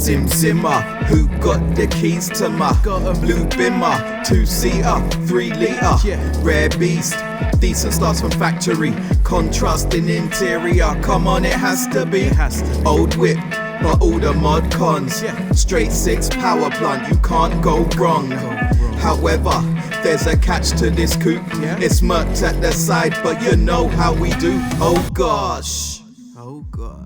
Sim Zimmer, who got the keys to my blue bimmer? 2-seater, 3-litre, rare beast. Decent starts from factory, contrasting interior. Come on, it has to be. Old whip, but all the mod cons. Straight 6 power plant, you can't go wrong. However, there's a catch to this coupe. It's murked at the side, but you know how we do. Oh gosh. Oh gosh.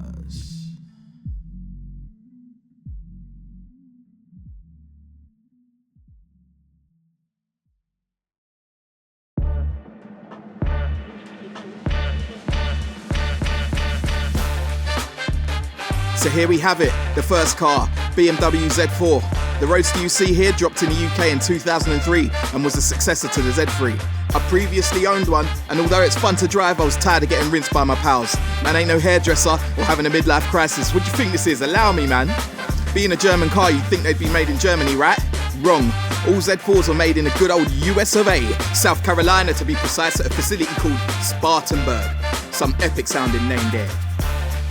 So here we have it, the first car, BMW Z4. The Roadster you see here dropped in the UK in 2003 and was a successor to the Z3. I previously owned one, and although it's fun to drive, I was tired of getting rinsed by my pals. Man, ain't no hairdresser or having a midlife crisis. What do you think this is? Allow me, man. Being a German car, you'd think they'd be made in Germany, right? Wrong. All Z4s are made in the good old US of A, South Carolina to be precise, at a facility called Spartanburg. Some epic sounding name there.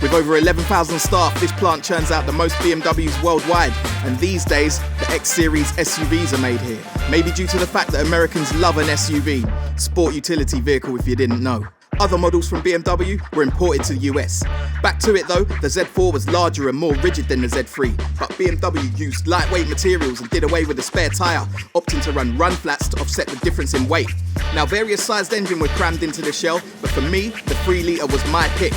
With over 11,000 staff, this plant churns out the most BMWs worldwide, and these days, the X-Series SUVs are made here. Maybe due to the fact that Americans love an SUV, sport utility vehicle if you didn't know. Other models from BMW were imported to the US. Back to it though, the Z4 was larger and more rigid than the Z3, but BMW used lightweight materials and did away with the spare tyre, opting to run flats to offset the difference in weight. Now, various sized engines were crammed into the shell, but for me, the 3-litre was my pick.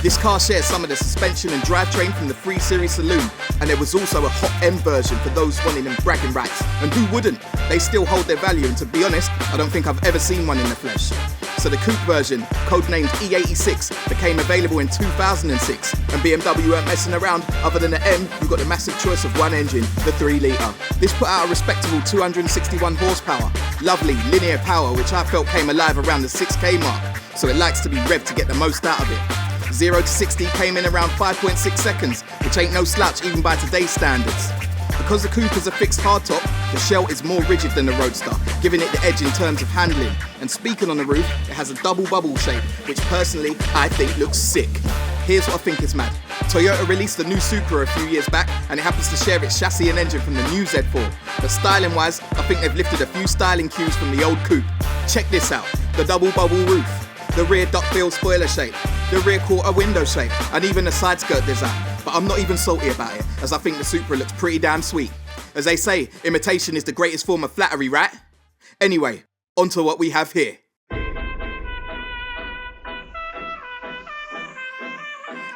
This car shares some of the suspension and drivetrain from the 3 Series Saloon, and there was also a hot M version for those wanting them bragging rights. And who wouldn't? They still hold their value, and to be honest, I don't think I've ever seen one in the flesh. So the coupe version, codenamed E86, became available in 2006, and BMW weren't messing around. Other than the M, you got the massive choice of one engine, the 3-litre. This put out a respectable 261 horsepower, lovely linear power, which I felt came alive around the 6k mark, so it likes to be revved to get the most out of it. 0 to 60 came in around 5.6 seconds, which ain't no slouch even by today's standards. Because the coupe is a fixed hardtop, the shell is more rigid than the Roadster, giving it the edge in terms of handling. And speaking on the roof, it has a double bubble shape, which personally I think looks sick. Here's what I think is mad. Toyota released the new Supra a few years back, and it happens to share its chassis and engine from the new Z4. But styling wise, I think they've lifted a few styling cues from the old coupe. Check this out, the double bubble roof, the rear duckbill spoiler shape, the rear quarter window shape, and even the side skirt design. But I'm not even salty about it, as I think the Supra looks pretty damn sweet. As they say, imitation is the greatest form of flattery, right? Anyway, onto what we have here.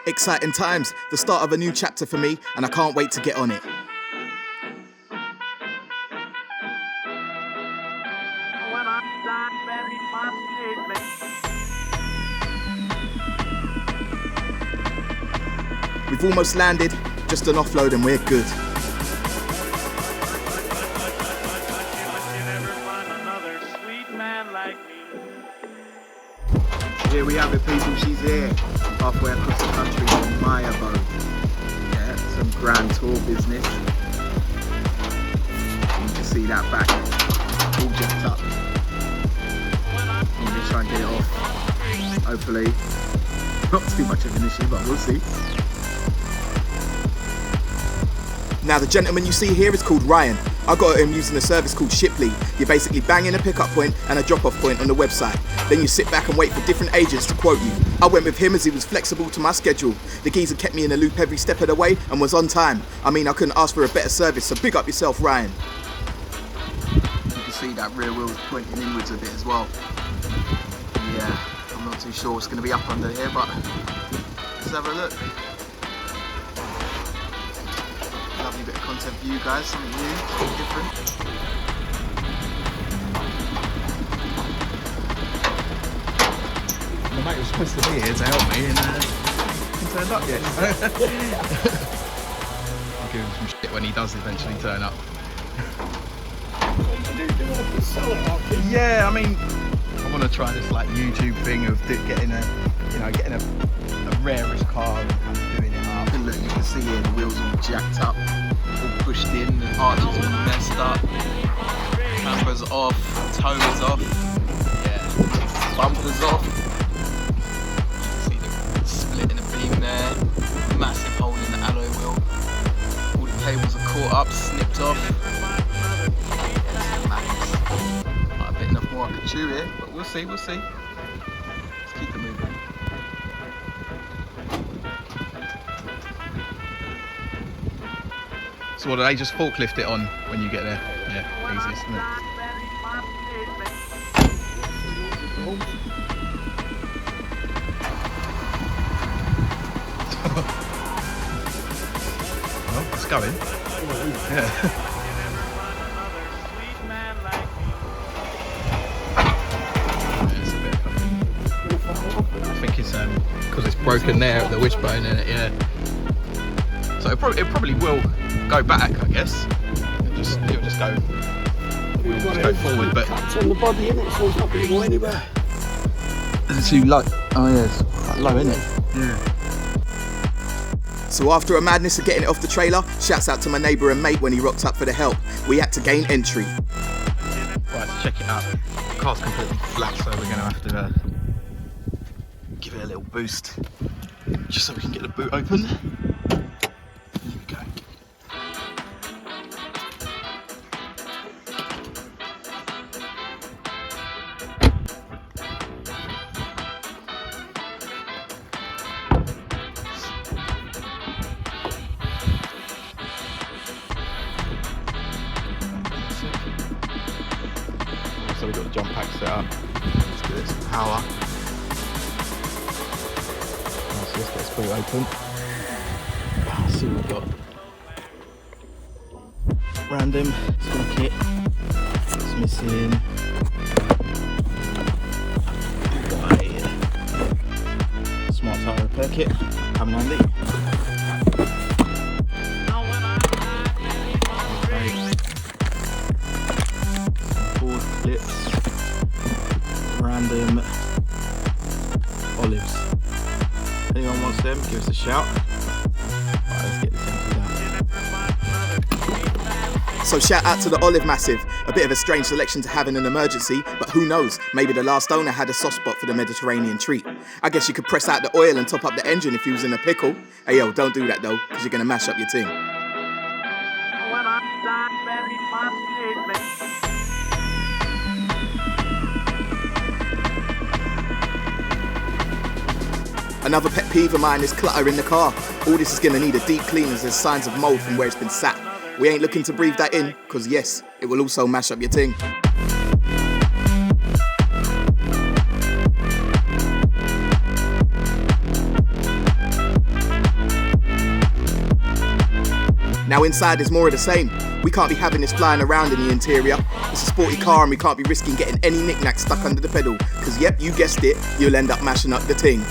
Exciting times, the start of a new chapter for me, and I can't wait to get on it. We've almost landed, just an offload and we're good. Here we have it, people, she's here, halfway across the country from my abode. Yeah, some grand tour business. You can see that back, all jacked up. You just try and get it off. Hopefully, not too much of an issue, but we'll see. Now, the gentleman you see here is called Ryan. I got him using a service called Shipley. You basically bang in a pickup point and a drop-off point on the website. Then you sit back and wait for different agents to quote you. I went with him as he was flexible to my schedule. The geezer kept me in the loop every step of the way and was on time. I mean, I couldn't ask for a better service, so big up yourself, Ryan. You can see that rear wheel's pointing inwards a bit as well. Yeah, I'm not too sure what's going to be up under here, but let's have a look. Lovely bit of content for you guys, something new, something different. The mate was supposed to be here to help me and hasn't turned up yet. I'll give him some shit when he does eventually turn up. Yeah, I mean, I want to try this like YouTube thing of getting a rarest car and kind of doing it up. And look, you can see here the wheels all jacked up, all pushed in, the arches all messed up, camber's off, toe is off, yeah, bumper's off. You can see the split in the beam there, massive hole in the alloy wheel, all the brought up, snipped off. Might have bit enough more I could chew here, but we'll see, we'll see. Let's keep it moving. So what, do they just forklift it on when you get there? Yeah, easy, isn't it? Well, it's going. Yeah. It's a bit funny. I think it's because it's broken there at the wishbone in it, yeah. So it probably will go back, I guess. It'll just go forward, but Cuts on the body, innit? So it's not going to go anywhere. is it too low? Oh yeah, it's quite low, isn't it? Yeah. So after a madness of getting it off the trailer, shouts out to my neighbour and mate when he rocked up for the help. We had to gain entry. Right, so check it out. The car's completely flat, so we're going to have to give it a little boost, just so we can get the boot open. Here we go. So we've got the jump pack set up. Let's give it some power. So let's get this boot open. Let's see what we've got. Random small kit. It's missing. Right. Smart tyre repair kit. Coming handy. Board clips. Random olives. Anyone wants them, give us a shout. Right, let's get this emptied out. So shout out to the Olive Massive. A bit of a strange selection to have in an emergency, but who knows, maybe the last owner had a soft spot for the Mediterranean treat. I guess you could press out the oil and top up the engine if you was in a pickle. Hey yo, don't do that though, because you're going to mash up your ting. Another pet peeve of mine is clutter in the car. All this is going to need a deep clean as there's signs of mould from where it's been sat. We ain't looking to breathe that in, because yes, it will also mash up your ting. Now inside is more of the same. We can't be having this flying around in the interior. It's a sporty car and we can't be risking getting any knickknacks stuck under the pedal, because yep, you guessed it, you'll end up mashing up the ting.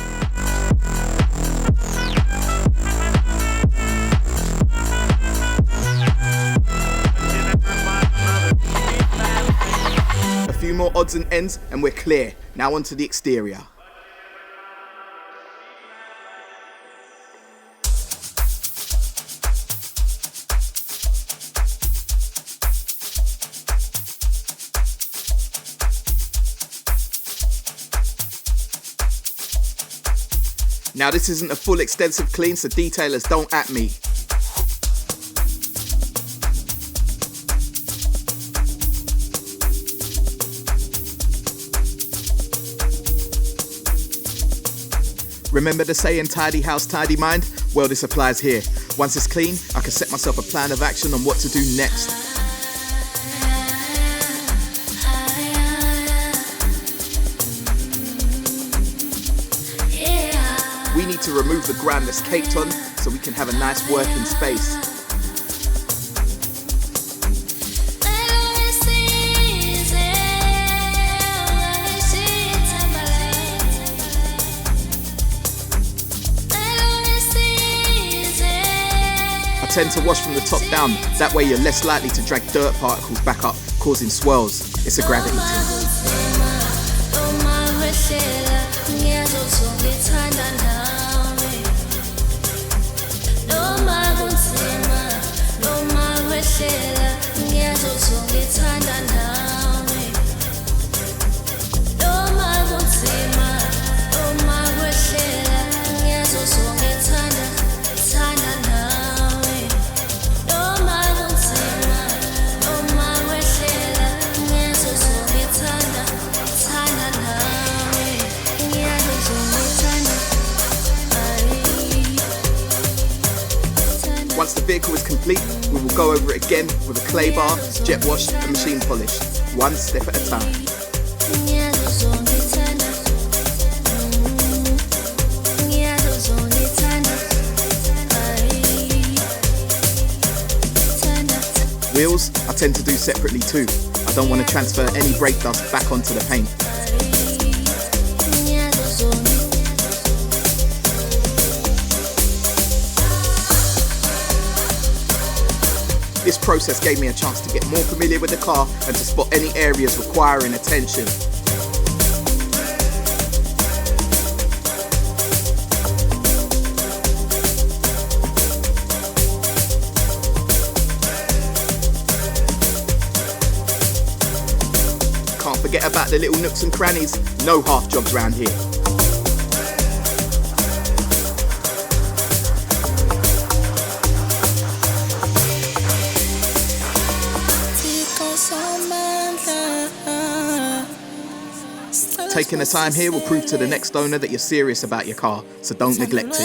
A few more odds and ends and we're clear. Now onto the exterior. Now this isn't a full extensive clean, so detailers don't at me. Remember the saying, tidy house, tidy mind? Well, this applies here. Once it's clean, I can set myself a plan of action on what to do next. We need to remove the grime that's caked on so we can have a nice working space. I tend to wash from the top down, that way you're less likely to drag dirt particles back up, causing swirls. It's a gravity thing. Once the vehicle is complete, we will go over it again with a clay bar, jet wash and machine polish, one step at a time. Wheels I tend to do separately too. I don't want to transfer any brake dust back onto the paint. This process gave me a chance to get more familiar with the car and to spot any areas requiring attention. Can't forget about the little nooks and crannies. No half jobs round here. Taking the time here will prove to the next owner that you're serious about your car, so don't neglect it.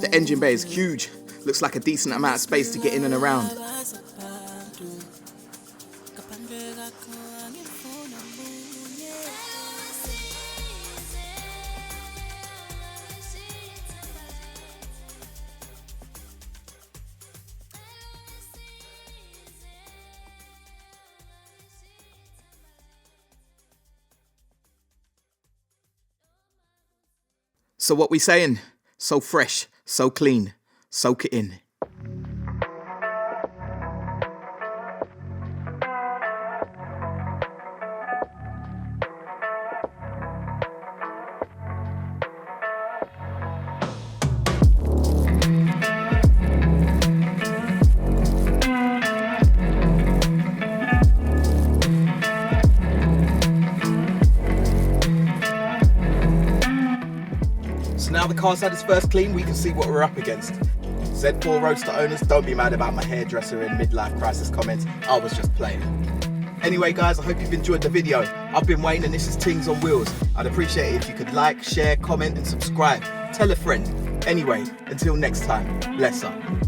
The engine bay is huge. Looks like a decent amount of space to get in and around. So what we saying? So fresh, so clean, soak it in. So now the car's had its first clean, we can see what we're up against. Z4 Roadster owners, don't be mad about my hairdresser in midlife crisis comments. I was just playing. Anyway guys, I hope you've enjoyed the video. I've been Wayne and this is Things on Wheels. I'd appreciate it if you could like, share, comment and subscribe. Tell a friend. Anyway, until next time, bless up.